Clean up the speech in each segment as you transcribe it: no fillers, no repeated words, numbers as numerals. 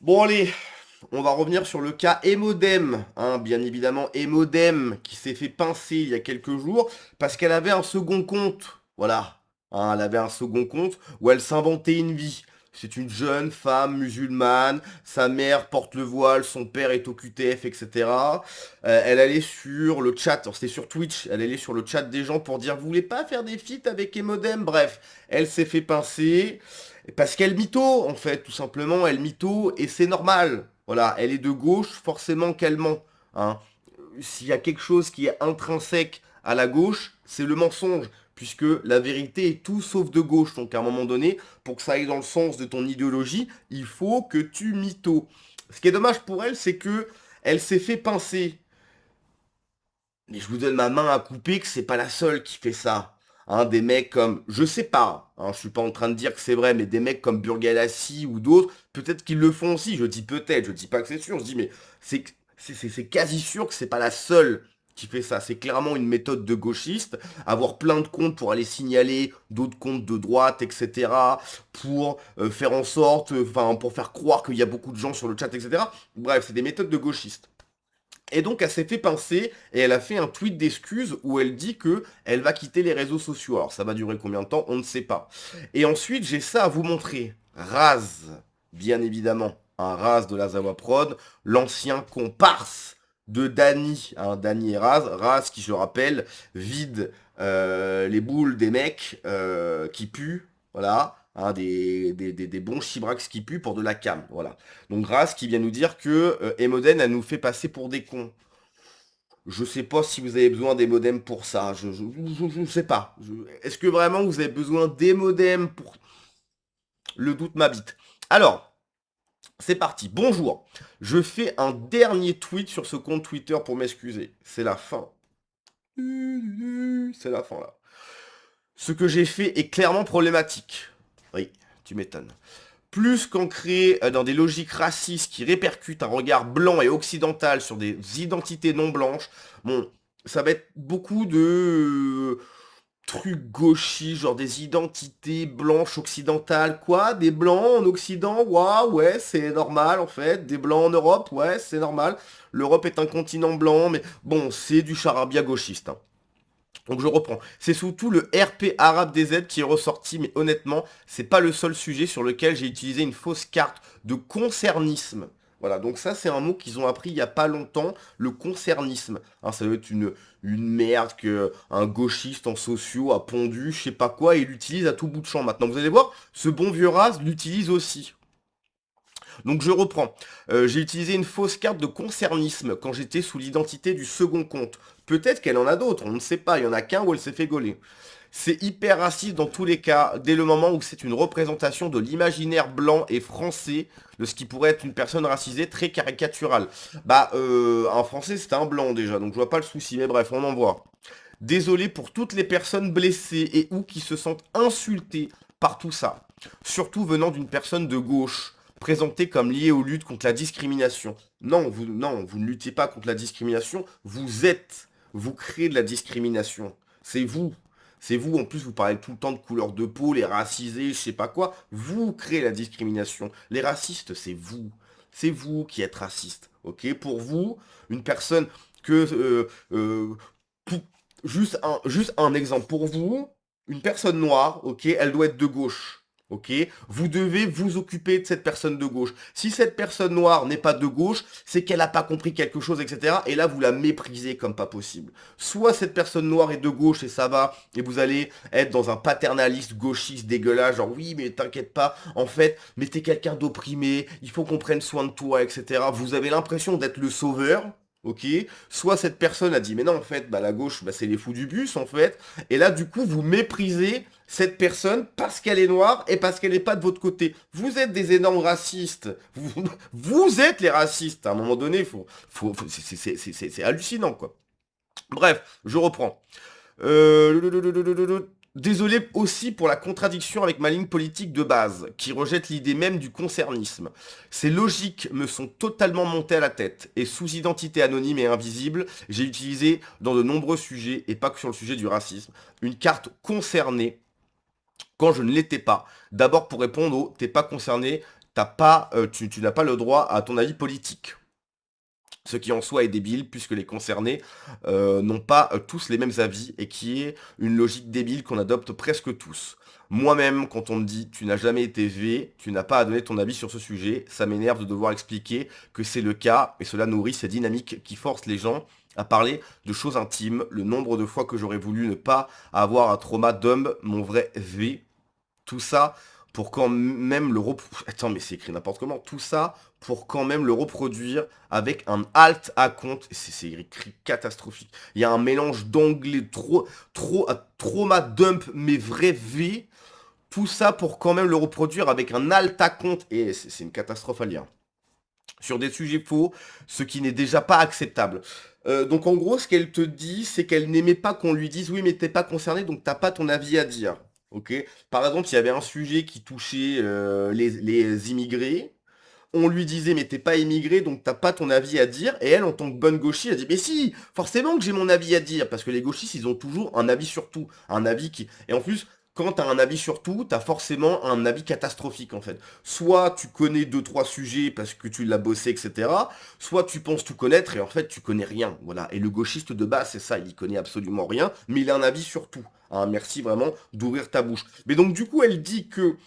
Bon allez, on va revenir sur le cas Emodem, hein, bien évidemment Emodem qui s'est fait pincer il y a quelques jours parce qu'elle avait un second compte, voilà, hein, elle avait un second compte où elle s'inventait une vie. C'est une jeune femme musulmane, sa mère porte le voile, son père est au QTF, etc. Elle allait sur le chat, alors c'était sur Twitch, elle allait sur le chat des gens pour dire «Vous voulez pas faire des feats avec Emodem?» Bref, elle s'est fait pincer. Parce qu'elle mytho, en fait, tout simplement, elle mytho, et c'est normal. Voilà, elle est de gauche, forcément qu'elle ment. Hein. S'il y a quelque chose qui est intrinsèque à la gauche, c'est le mensonge, puisque la vérité est tout sauf de gauche. Donc à un moment donné, pour que ça aille dans le sens de ton idéologie, il faut que tu mytho. Ce qui est dommage pour elle, c'est que elle s'est fait pincer. Mais je vous donne ma main à couper que c'est pas la seule qui fait ça. Hein, des mecs comme, je sais pas, hein, je suis pas en train de dire que c'est vrai, mais des mecs comme Burgalassi ou d'autres, peut-être qu'ils le font aussi. Je dis peut-être, je dis pas que c'est sûr. Je dis mais c'est c'est quasi sûr que c'est pas la seule qui fait ça. C'est clairement une méthode de gauchiste, avoir plein de comptes pour aller signaler d'autres comptes de droite, etc. Pour faire en sorte, enfin pour faire croire qu'il y a beaucoup de gens sur le chat, etc. Bref, c'est des méthodes de gauchistes. Et donc elle s'est fait pincer et elle a fait un tweet d'excuses où elle dit que elle va quitter les réseaux sociaux. Alors ça va durer combien de temps, on ne sait pas. Et ensuite j'ai ça à vous montrer. Raz, bien évidemment, un Raz de la Zawa Prod, l'ancien comparse de Dany, hein, Dany et Raz. Raz qui je rappelle vide les boules des mecs qui puent, voilà. Hein, des bons chibrax qui puent pour de la cam, voilà. Donc Raz qui vient nous dire que Emoden, elle nous fait passer pour des cons. Je sais pas si vous avez besoin des modems pour ça. Je sais pas. Est-ce que vraiment vous avez besoin des modems pour... Le doute m'habite. Alors, c'est parti. Bonjour. Je fais un dernier tweet sur ce compte Twitter pour m'excuser. C'est la fin. C'est la fin là. Ce que j'ai fait est clairement problématique. Oui, tu m'étonnes. Plus qu'ancré dans des logiques racistes qui répercutent un regard blanc et occidental sur des identités non blanches, bon, ça va être beaucoup de trucs gauchistes, genre des identités blanches occidentales, quoi, des blancs en Occident, waouh, ouais, c'est normal en fait, des blancs en Europe, ouais, c'est normal, l'Europe est un continent blanc, mais bon, c'est du charabia gauchiste, hein. Donc je reprends. C'est surtout le RP arabe DZ qui est ressorti, mais honnêtement, c'est pas le seul sujet sur lequel j'ai utilisé une fausse carte de concernisme. Voilà, donc ça c'est un mot qu'ils ont appris il y a pas longtemps, le concernisme. Hein, ça doit être une merde que un gauchiste en sociaux a pondu, je sais pas quoi, et il l'utilise à tout bout de champ. Maintenant, vous allez voir, ce bon vieux Raz l'utilise aussi. Donc je reprends. J'ai utilisé une fausse carte de concernisme quand j'étais sous l'identité du second compte. Peut-être qu'elle en a d'autres, on ne sait pas, il y en a qu'un où elle s'est fait gauler. C'est hyper raciste dans tous les cas, dès le moment où c'est une représentation de l'imaginaire blanc et français de ce qui pourrait être une personne racisée très caricaturale. Bah, un français c'était un blanc déjà, donc je vois pas le souci, mais bref, on en voit. Désolé pour toutes les personnes blessées et ou qui se sentent insultées par tout ça. Surtout venant d'une personne de gauche, présentée comme liée aux luttes contre la discrimination. Non, vous ne luttez pas contre la discrimination, vous créez de la discrimination. C'est vous. C'est vous, en plus, vous parlez tout le temps de couleur de peau, les racisés, je sais pas quoi. Vous créez la discrimination. Les racistes, c'est vous. C'est vous qui êtes raciste. Ok? Pour vous, une personne que pour- juste un exemple pour vous, une personne noire, ok, elle doit être de gauche. Ok, vous devez vous occuper de cette personne de gauche. Si cette personne noire n'est pas de gauche, c'est qu'elle n'a pas compris quelque chose, etc. Et là, vous la méprisez comme pas possible. Soit cette personne noire est de gauche et ça va, et vous allez être dans un paternaliste gauchiste dégueulasse, genre oui, mais t'inquiète pas, en fait, mais t'es quelqu'un d'opprimé, il faut qu'on prenne soin de toi, etc. Vous avez l'impression d'être le sauveur. Ok, soit cette personne a dit mais non en fait bah la gauche bah, c'est les fous du bus en fait et là du coup vous méprisez cette personne parce qu'elle est noire et parce qu'elle n'est pas de votre côté. Vous êtes des énormes racistes. Vous êtes les racistes. À un moment donné, c'est hallucinant, quoi. Bref, je reprends. Désolé aussi pour la contradiction avec ma ligne politique de base, qui rejette l'idée même du concernisme. Ces logiques me sont totalement montées à la tête, et sous identité anonyme et invisible, j'ai utilisé dans de nombreux sujets, et pas que sur le sujet du racisme, une carte concernée quand je ne l'étais pas. D'abord pour répondre au t'es pas concerné tu n'as pas le droit à ton avis politique. Ce qui en soi est débile, puisque les concernés n'ont pas tous les mêmes avis, et qui est une logique débile qu'on adopte presque tous. Moi-même, quand on me dit « tu n'as jamais été V, tu n'as pas à donner ton avis sur ce sujet », ça m'énerve de devoir expliquer que c'est le cas, et cela nourrit ces dynamiques qui forcent les gens à parler de choses intimes. Le nombre de fois que j'aurais voulu ne pas avoir un trauma d'homme, mon vrai V, tout ça pour quand même le reproduire. Attends, mais c'est écrit n'importe comment. Tout ça pour quand même le reproduire avec un alt à compte. C'est écrit catastrophique. Il y a un mélange d'anglais trauma dump, mais vrai V. Tout ça pour quand même le reproduire avec un alt à compte. Et c'est une catastrophe à lire. Sur des sujets faux, ce qui n'est déjà pas acceptable. Donc en gros, ce qu'elle te dit, c'est qu'elle n'aimait pas qu'on lui dise oui, mais t'es pas concerné, donc t'as pas ton avis à dire. Ok. Par exemple, il y avait un sujet qui touchait les immigrés. On lui disait mais t'es pas immigré, donc t'as pas ton avis à dire. Et elle, en tant que bonne gauchiste, elle dit mais si, forcément que j'ai mon avis à dire, parce que les gauchistes, ils ont toujours un avis sur tout, un avis qui. Et en plus, quand t'as un avis sur tout, t'as forcément un avis catastrophique en fait. Soit tu connais deux trois sujets parce que tu l'as bossé, etc. Soit tu penses tout connaître et en fait tu connais rien. Voilà. Et le gauchiste de base, c'est ça, il y connaît absolument rien, mais il a un avis sur tout. Hein, merci vraiment d'ouvrir ta bouche. Mais donc du coup, elle dit que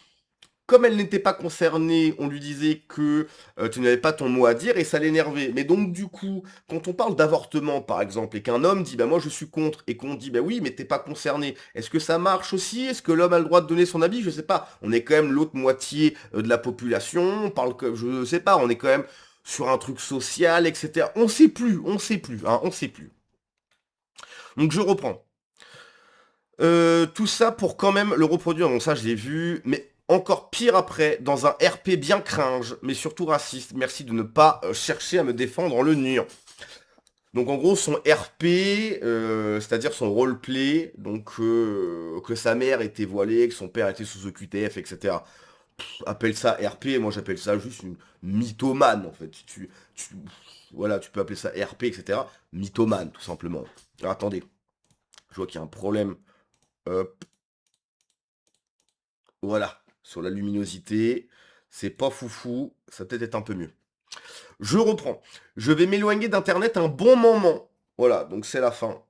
comme elle n'était pas concernée, on lui disait que tu n'avais pas ton mot à dire et ça l'énervait. Mais donc du coup, quand on parle d'avortement par exemple, et qu'un homme dit bah moi je suis contre, et qu'on dit bah oui mais t'es pas concerné, est-ce que ça marche aussi? Est-ce que l'homme a le droit de donner son avis? Je sais pas. On est quand même l'autre moitié de la population, on parle que je sais pas, on est quand même sur un truc social, etc. On sait plus, hein, on sait plus. Donc je reprends. Tout ça pour quand même le reproduire, bon ça je l'ai vu, mais encore pire après, dans un RP bien cringe, mais surtout raciste. Merci de ne pas chercher à me défendre en le niant. Donc en gros son RP, c'est-à-dire son roleplay, donc que sa mère était voilée, que son père était sous OQTF, etc. Appelle ça RP, moi j'appelle ça juste une mythomane en fait. Voilà, tu peux appeler ça RP, etc. Mythomane, tout simplement. Alors, attendez, je vois qu'il y a un problème. Hop. Voilà, sur la luminosité, c'est pas foufou, ça peut-être être un peu mieux. Je reprends. Je vais m'éloigner d'Internet un bon moment. Voilà, donc c'est la fin.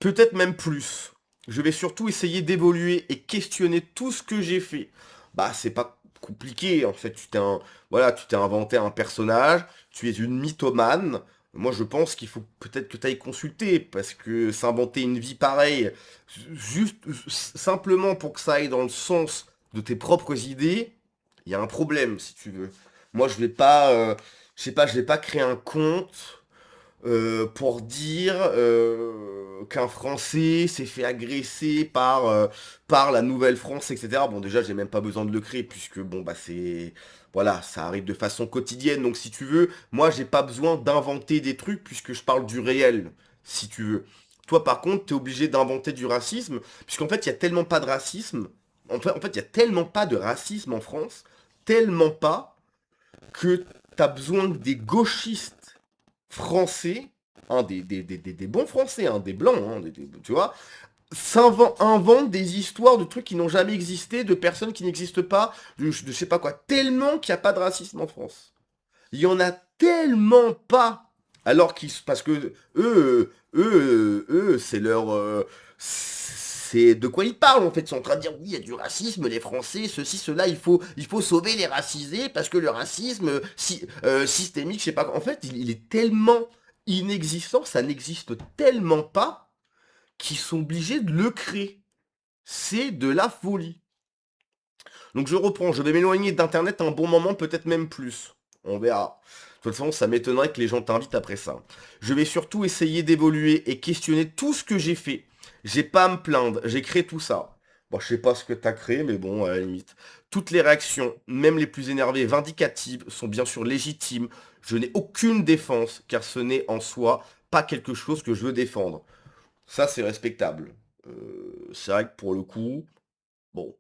Peut-être même plus. Je vais surtout essayer d'évoluer et questionner tout ce que j'ai fait. Bah, c'est pas compliqué, en fait. Voilà, tu t'es inventé un personnage, tu es une mythomane. Moi, je pense qu'il faut peut-être que tu ailles consulter, parce que s'inventer une vie pareille, juste simplement pour que ça aille dans le sens de tes propres idées, il y a un problème, si tu veux. Moi, je sais pas, je vais pas créer un compte pour dire qu'un Français s'est fait agresser par la Nouvelle-France, etc. Bon, déjà, j'ai même pas besoin de le créer, puisque, bon, bah, c'est... Voilà, ça arrive de façon quotidienne, donc si tu veux, moi, j'ai pas besoin d'inventer des trucs, puisque je parle du réel, si tu veux. Toi, par contre, t'es obligé d'inventer du racisme, puisqu'en fait, il y a tellement pas de racisme, en fait, il y a tellement pas de racisme en France, tellement pas, que t'as besoin que des gauchistes français, hein, des bons français, hein, des blancs, hein, tu vois, inventent des histoires de trucs qui n'ont jamais existé, de personnes qui n'existent pas, de je sais pas quoi, tellement qu'il n'y a pas de racisme en France. Il y en a tellement pas. Alors qu'ils, parce que eux, c'est leur, c'est de quoi ils parlent en fait. Ils sont en train de dire oui, il y a du racisme, les Français, ceci, cela, il faut sauver les racisés parce que le racisme systémique, je sais pas. En fait, il est tellement inexistant, ça n'existe tellement pas qu'ils sont obligés de le créer. C'est de la folie. Donc je reprends, je vais m'éloigner d'Internet un bon moment, peut-être même plus. On verra. De toute façon, ça m'étonnerait que les gens t'invitent après ça. Je vais surtout essayer d'évoluer et questionner tout ce que j'ai fait. J'ai pas à me plaindre, j'ai créé tout ça. Bon, je sais pas ce que t'as créé, mais bon, à la limite. Toutes les réactions, même les plus énervées et vindicatives, sont bien sûr légitimes. Je n'ai aucune défense, car ce n'est en soi pas quelque chose que je veux défendre. Ça, c'est respectable. C'est vrai que pour le coup, bon,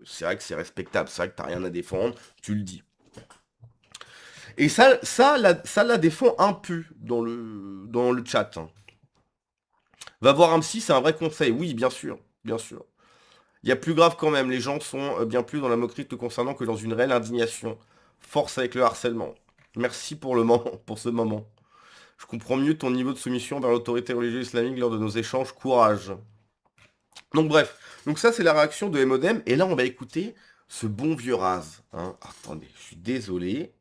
c'est vrai que c'est respectable, c'est vrai que t'as rien à défendre, tu le dis. Et ça la défend un peu dans le chat, hein. Va voir un psy, c'est un vrai conseil, oui, bien sûr, bien sûr. Il y a plus grave quand même, les gens sont bien plus dans la moquerie te concernant que dans une réelle indignation. Force avec le harcèlement. Merci pour le moment, pour ce moment. Je comprends mieux ton niveau de soumission vers l'autorité religieuse islamique lors de nos échanges. Courage. Donc bref, donc ça c'est la réaction de Emodem. Et là on va écouter ce bon vieux Raz. Hein. Attendez, je suis désolé.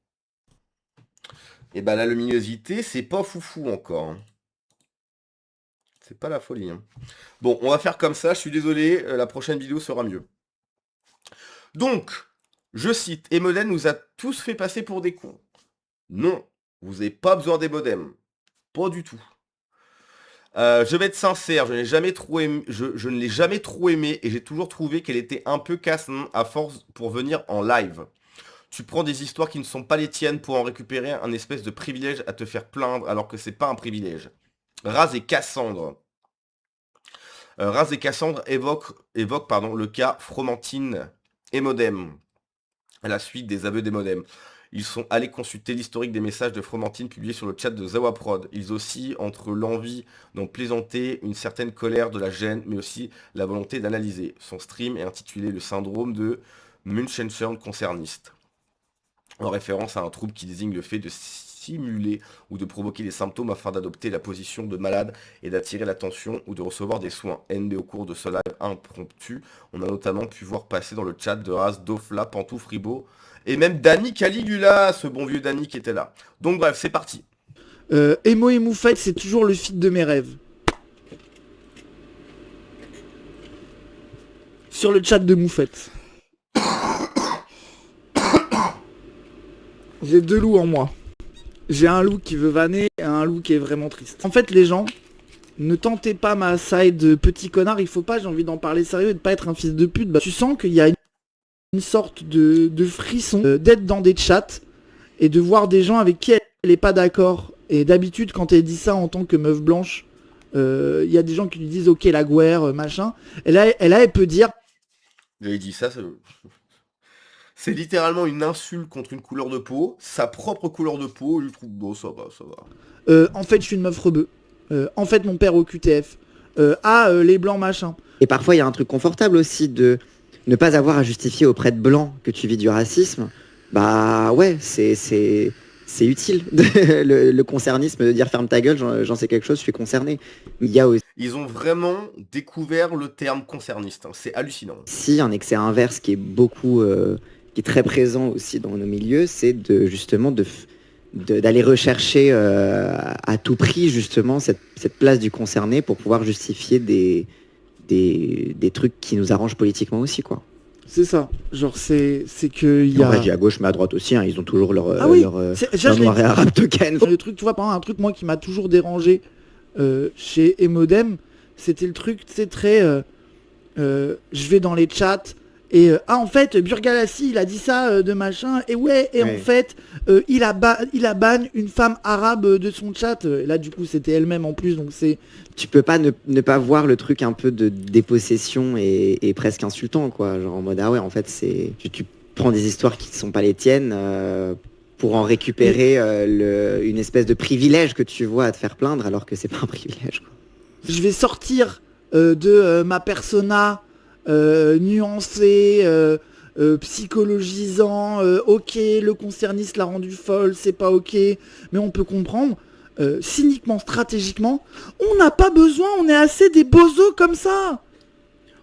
Et bah la luminosité, c'est pas foufou encore. Hein. C'est pas la folie. Hein. Bon, on va faire comme ça, je suis désolé, la prochaine vidéo sera mieux. Donc, je cite, Emodem nous a tous fait passer pour des cons. Non, vous n'avez pas besoin des modems. Pas du tout. Je vais être sincère, je ne l'ai jamais trop aimé et j'ai toujours trouvé qu'elle était un peu casse à force pour venir en live. Tu prends des histoires qui ne sont pas les tiennes pour en récupérer un espèce de privilège à te faire plaindre alors que c'est pas un privilège. Raz et Cassandre. Raz et Cassandre évoquent le cas Fromentine et Modem, à la suite des aveux des modems. Ils sont allés consulter l'historique des messages de Fromentine publiés sur le chat de Zawaprod. Ils oscillent entre l'envie d'en plaisanter, une certaine colère de la gêne, mais aussi la volonté d'analyser. Son stream est intitulé Le syndrome de Munchausen concerniste, en référence à un trouble qui désigne le fait de simuler ou de provoquer des symptômes afin d'adopter la position de malade et d'attirer l'attention ou de recevoir des soins. NB au cours de ce live impromptu, on a notamment pu voir passer dans le chat de Raz, Dofla, Pantouf, Fribo, et même Danny Caligula, ce bon vieux Danny qui était là. Donc bref, c'est parti. Emo et Moufette, c'est toujours le feat de mes rêves. Sur le chat de Moufette. J'ai deux loups en moi. J'ai un loup qui veut vanner et un loup qui est vraiment triste. En fait, les gens, ne tentez pas ma side petit connard, il faut pas, j'ai envie d'en parler sérieux et de pas être un fils de pute. Bah, tu sens qu'il y a une sorte de frisson d'être dans des chats et de voir des gens avec qui elle est pas d'accord. Et d'habitude, quand elle dit ça en tant que meuf blanche, il y a des gens qui lui disent ok la guerre, machin. Et là, elle peut dire... J'avais dit ça, c'est littéralement une insulte contre une couleur de peau, sa propre couleur de peau, il trouve bon ça va, ça va. En fait je suis une meuf rebeu. En fait mon père au QTF. Les blancs machin. Et parfois il y a un truc confortable aussi de ne pas avoir à justifier auprès de blancs que tu vis du racisme. Bah ouais, c'est utile. le concernisme, de dire ferme ta gueule, j'en sais quelque chose, je suis concerné. Mais il y a aussi Ils ont vraiment découvert le terme concerniste, hein. C'est hallucinant. un excès inverse qui est beaucoup, qui est très présent aussi dans nos milieux, c'est de justement d'aller rechercher à tout prix justement cette place du concerné pour pouvoir justifier des trucs qui nous arrangent politiquement aussi, quoi. C'est ça, genre c'est que il y a... En vrai, je dis à gauche mais à droite aussi, hein, ils ont toujours leur noir et arabe token. Le truc, tu vois, par exemple, un truc moi qui m'a toujours dérangé chez Emodem, c'était le truc, c'est très... je vais dans les chats et en fait Burgalassi il a dit ça de machin et ouais et Ouais. en fait il a ban une femme arabe de son chat et là du coup c'était elle-même en plus donc c'est... Tu peux pas ne pas voir le truc un peu de dépossession et presque insultant, quoi. Genre en mode ah ouais, en fait c'est tu prends des histoires qui ne sont pas les tiennes pour en récupérer une espèce de privilège que tu vois à te faire plaindre alors que c'est pas un privilège, quoi. Je vais sortir de ma persona nuancée, psychologisant, ok, le concerniste l'a rendu folle, c'est pas ok, mais on peut comprendre. Cyniquement, stratégiquement, on n'a pas besoin, on est assez des bozos comme ça.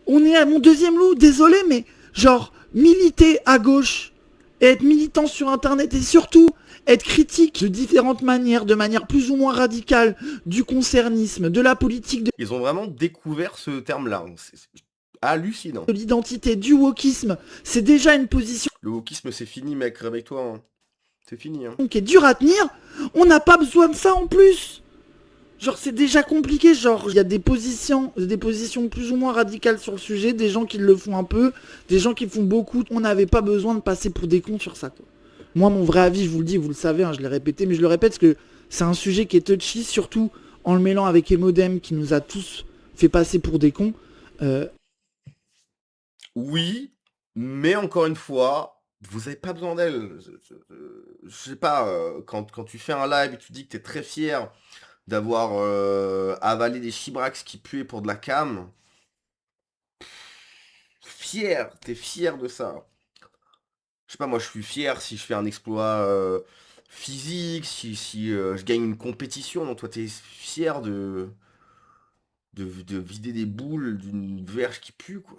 On est à mon deuxième loup, désolé, mais genre, militer à gauche, et être militant sur internet, et surtout être critique de différentes manières, de manière plus ou moins radicale, du concernisme, de la politique, de Ils ont vraiment découvert ce terme-là. Hein. C'est hallucinant. l'identité, du wokisme, c'est déjà une position Le wokisme c'est fini mec, réveille-toi. Hein. C'est fini. Hein. qui est dure à tenir, on n'a pas besoin de ça en plus. Genre c'est déjà compliqué, genre il y a des positions plus ou moins radicales sur le sujet, des gens qui le font un peu, des gens qui le font beaucoup, on n'avait pas besoin de passer pour des cons sur ça, quoi. Moi mon vrai avis, je vous le dis, vous le savez, hein, je l'ai répété, mais je le répète parce que c'est un sujet qui est touchy, surtout en le mêlant avec Emodem qui nous a tous fait passer pour des cons. Oui, mais encore une fois, vous avez pas besoin d'elle. Je sais pas, quand tu fais un live et tu dis que t'es très fier d'avoir avalé des chibrax qui puaient pour de la cam, fier, t'es fier de ça. Je sais pas, moi je suis fier si je fais un exploit physique, si je gagne une compétition, donc toi t'es fier de vider des boules d'une verge qui pue, quoi.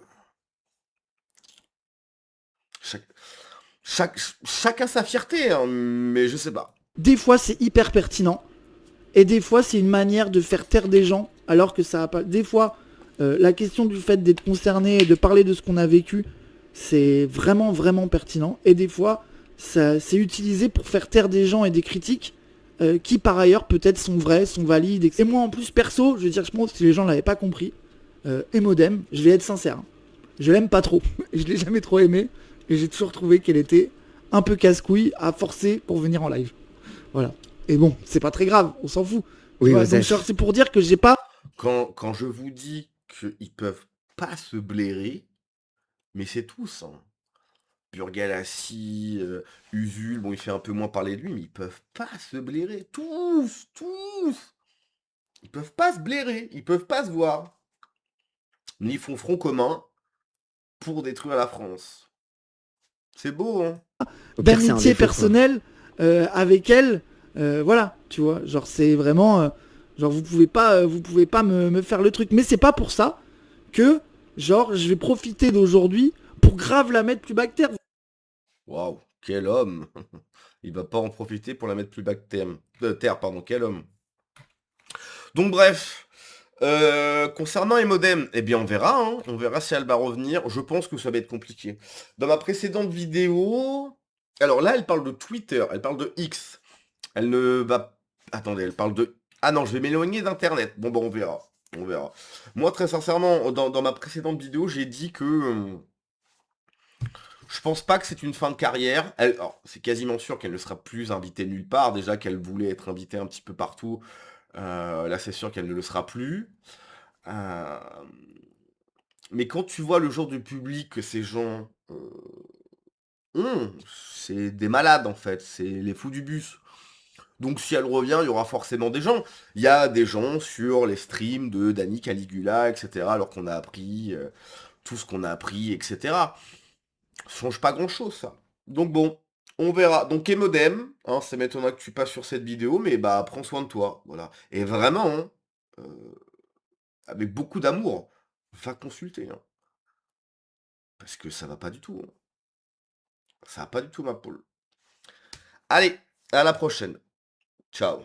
Chaque, chacun sa fierté, hein, mais je sais pas. Des fois, c'est hyper pertinent. Et des fois, c'est une manière de faire taire des gens, alors que ça a pas... Des fois, la question du fait d'être concerné et de parler de ce qu'on a vécu, c'est vraiment, vraiment pertinent. Et des fois, c'est utilisé pour faire taire des gens et des critiques qui, par ailleurs, peut-être sont vraies, sont valides. Et moi, en plus, perso, je veux dire, je pense que si les gens l'avaient pas compris, Emodem, je vais être sincère, hein, je l'aime pas trop. Je l'ai jamais trop aimé. Et j'ai toujours trouvé qu'elle était un peu casse-couille à forcer pour venir en live. Voilà. Et bon, c'est pas très grave, on s'en fout. Oui, Donc Osef. c'est pour dire que j'ai pas... Quand je vous dis qu'ils peuvent pas se blairer, mais c'est tous, hein. Burgalassi, Usul, bon il fait un peu moins parler de lui, mais ils peuvent pas se blairer. Tous, tous. Ils peuvent pas se blairer, ils peuvent pas se voir. Mais ils font front commun pour détruire la France. C'est beau, hein. Au pire, c'est un d'amitié défaut, quoi. personnelle avec elle. Voilà, tu vois. Genre, c'est vraiment... genre, vous pouvez pas me faire le truc. Mais c'est pas pour ça que, genre, je vais profiter d'aujourd'hui pour grave la mettre plus bas que terre. Waouh, quel homme. Il va pas en profiter pour la mettre plus bas que terre, pardon, quel homme. Donc bref, concernant Emodem, eh bien on verra, hein. On verra si elle va revenir. Je pense que ça va être compliqué. Dans ma précédente vidéo, alors là elle parle de Twitter, elle parle de X. Elle ne va... Attendez, elle parle de... Ah non, je vais m'éloigner d'Internet. Bon, on verra. On verra. Moi, très sincèrement, dans ma précédente vidéo, j'ai dit que... je pense pas que c'est une fin de carrière. Alors, c'est quasiment sûr qu'elle ne sera plus invitée nulle part. Déjà qu'elle voulait être invitée un petit peu partout. Là, c'est sûr qu'elle ne le sera plus. Euh, Mais quand tu vois le genre de public que ces gens ont, c'est des malades en fait. C'est les fous du bus. Donc si elle revient, il y aura forcément des gens. Il y a des gens sur les streams de Dani Caligula, etc. Alors qu'on a appris tout ce qu'on a appris, etc. Ça change pas grand-chose, ça. Donc bon, on verra. Donc Emodem, hein, ça m'étonnera que tu passes sur cette vidéo, mais bah prends soin de toi, voilà. Et vraiment, hein, avec beaucoup d'amour, va consulter, hein, parce que ça va pas du tout, hein. Ça va pas du tout, ma poule. Allez, à la prochaine. Ciao.